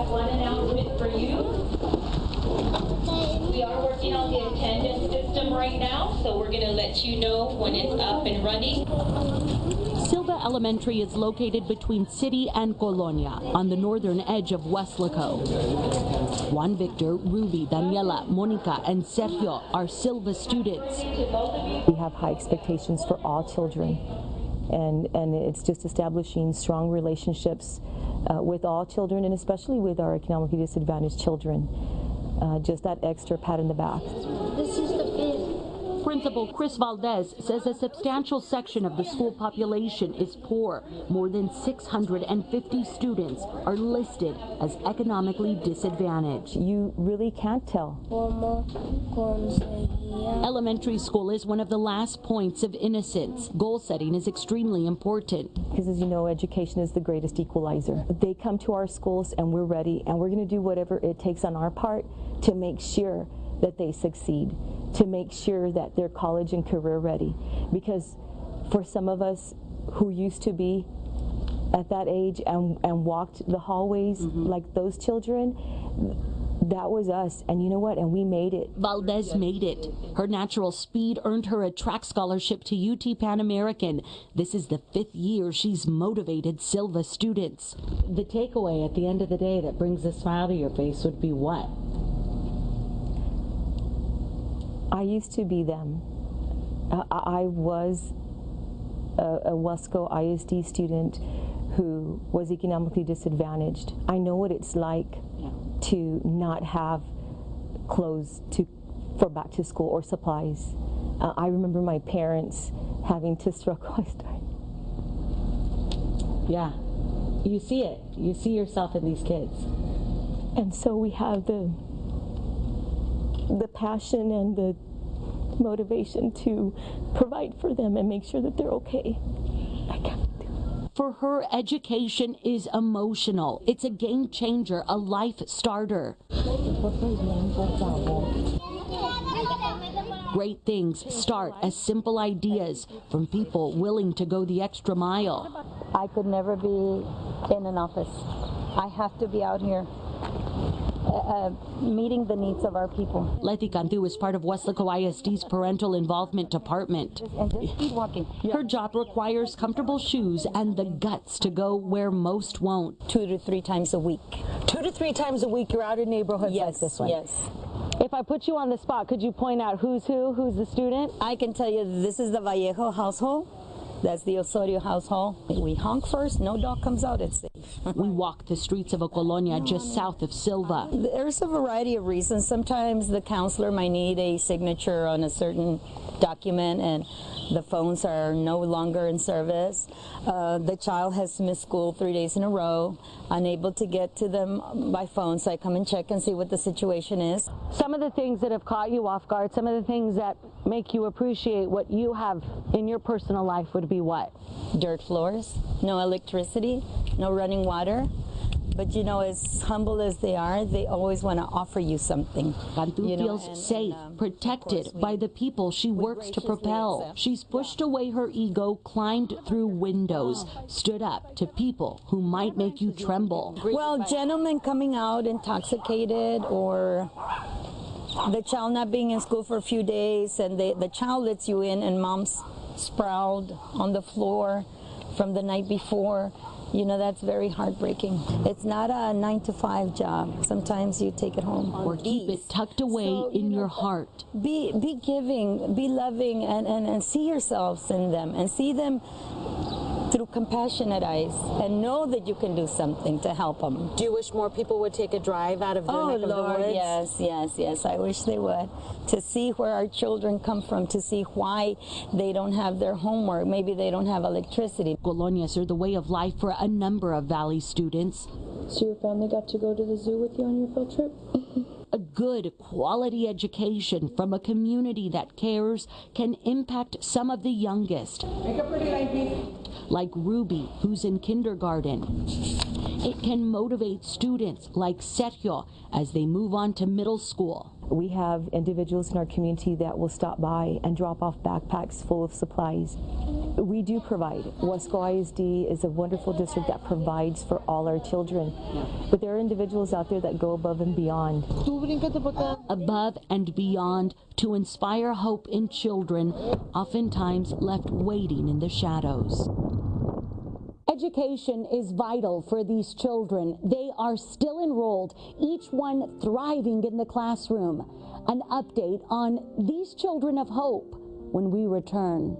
have one announcement for you. We are working on the attendance system right now, so we're going to let you know when it's up and running. Silva Elementary is located between City and Colonia on the northern edge of Weslaco. Juan Victor, Ruby, Daniela, Monica, and Sergio are Silva students. We have high expectations for all children, and it's just establishing strong relationships with all children, and especially with our economically disadvantaged children. Just that extra pat in the back. This is the fifth. Principal Chris Valdez says a substantial section of the school population is poor. More than 650 students are listed as economically disadvantaged. You really can't tell. Elementary school is one of the last points of innocence. Goal setting is extremely important. Because as you know, education is the greatest equalizer. They come to our schools and we're ready, and we're going to do whatever it takes on our part to make sure that they succeed, to make sure that they're college and career ready. Because for some of us who used to be at that age and walked the hallways like those children, that was us, and you know what? And we made it. Valdez made it. Her natural speed earned her a track scholarship to UT Pan American. This is the 5th year she's motivated Silva students. The takeaway at the end of the day that brings a smile to your face would be what? I used to be them. I was a Wasco ISD student who was economically disadvantaged. I know what it's like to not have clothes for back to school or supplies. I remember my parents having to struggle. Yeah, you see it. You see yourself in these kids. And so we have the passion and the motivation to provide for them and make sure that they're okay. I can't do it. For her, education is emotional. It's a game changer, a life starter. Great things start as simple ideas from people willing to go the extra mile. I could never be in an office. I have to be out here meeting the needs of our people. Letty Cantu is part of Weslaco ISD's parental involvement department. And just keep walking. Her job requires comfortable shoes and the guts to go where most won't. 2 to 3 times a week. 2 to 3 times a week you're out in neighborhoods like this one? Yes. If I put you on the spot, could you point out who's who? Who's the student? I can tell you this is the Vallejo household. That's the Osorio household. We honk first, no dog comes out, it's safe. We walk the streets of a colonia just south of Silva. There's a variety of reasons. Sometimes the counselor might need a signature on a certain document and the phones are no longer in service. The child has missed school 3 days in a row, unable to get to them by phone, so I come and check and see what the situation is. Some of the things that have caught you off guard, some of the things that make you appreciate what you have in your personal life would be what? Dirt floors, no electricity, no running water. But you know, as humble as they are, they always want to offer you something. Cantu feels safe, protected by the people she works to propel. She's pushed away her ego, climbed through windows, stood up to people who might make you tremble. Well, gentlemen coming out intoxicated, or the child not being in school for a few days, and the child lets you in and mom's sprawled on the floor from the night before. You know, that's very heartbreaking. It's not a 9-to-5 job. Sometimes you take it home. Or keep it tucked away in your heart. Be giving, be loving, and see yourselves in them, and see them through compassionate eyes, and know that you can do something to help them. Do you wish more people would take a drive out of their neck of the Lord, woods? Yes, I wish they would. To see where our children come from, to see why they don't have their homework, maybe they don't have electricity. Colonias are the way of life for a number of Valley students. So your family got to go to the zoo with you on your field trip? A good quality education from a community that cares can impact some of the youngest. Make a pretty line, please. Like Ruby, who's in kindergarten. It can motivate students like Sergio as they move on to middle school. We have individuals in our community that will stop by and drop off backpacks full of supplies. We do provide. Wasco ISD is a wonderful district that provides for all our children. But there are individuals out there that go above and beyond. Above and beyond to inspire hope in children, oftentimes left waiting in the shadows. Education is vital for these children. They are still enrolled, each one thriving in the classroom. An update on these children of hope when we return.